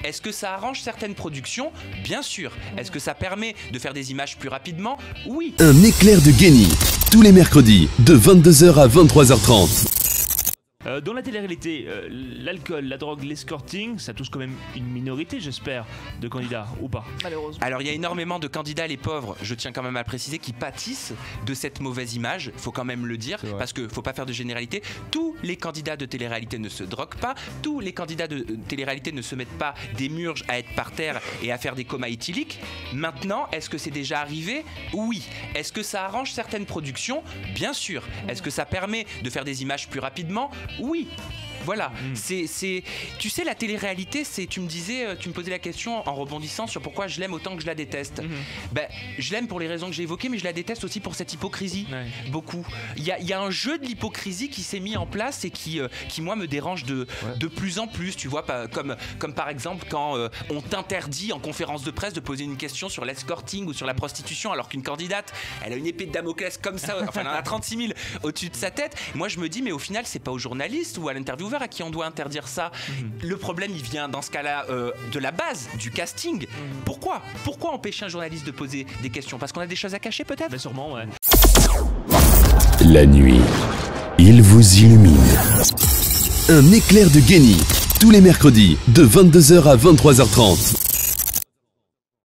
Est-ce que ça arrange certaines productions? Bien sûr. Est-ce que ça permet de faire des images plus rapidement? Oui. Un éclair de génie, tous les mercredis, de 22h à 23h30. Dans la télé-réalité, l'alcool, la drogue, l'escorting, ça touche quand même une minorité, j'espère, de candidats, ou pas? Malheureusement. Alors il y a énormément de candidats, les pauvres, je tiens quand même à le préciser, qui pâtissent de cette mauvaise image, faut quand même le dire, parce que faut pas faire de généralité. Tous les candidats de télé-réalité ne se droguent pas, tous les candidats de télé-réalité ne se mettent pas des murges à être par terre et à faire des comas éthyliques. Maintenant, est-ce que c'est déjà arrivé? Oui. Est-ce que ça arrange certaines productions? Bien sûr. Est-ce que ça permet de faire des images plus rapidement? Oui. Voilà, tu sais, la télé-réalité, tu me posais la question en rebondissant sur pourquoi je l'aime autant que je la déteste. Ben, je l'aime pour les raisons que j'ai évoquées, mais je la déteste aussi pour cette hypocrisie, beaucoup. Il y a un jeu de l'hypocrisie qui s'est mis en place et qui moi, me dérange de plus en plus, tu vois, comme par exemple quand on t'interdit en conférence de presse de poser une question sur l'escorting ou sur la prostitution, alors qu'une candidate, elle a une épée de Damoclès comme ça, enfin elle en a 36 000 au-dessus de sa tête. Moi, je me dis, mais au final, c'est pas aux journalistes ou à l'intervieweur à qui on doit interdire ça. Le problème, il vient dans ce cas-là de la base, du casting. Pourquoi empêcher un journaliste de poser des questions? Parce qu'on a des choses à cacher peut-être? Bah sûrement, ouais. La nuit, il vous illumine. Un éclair de génie, tous les mercredis, de 22h à 23h30.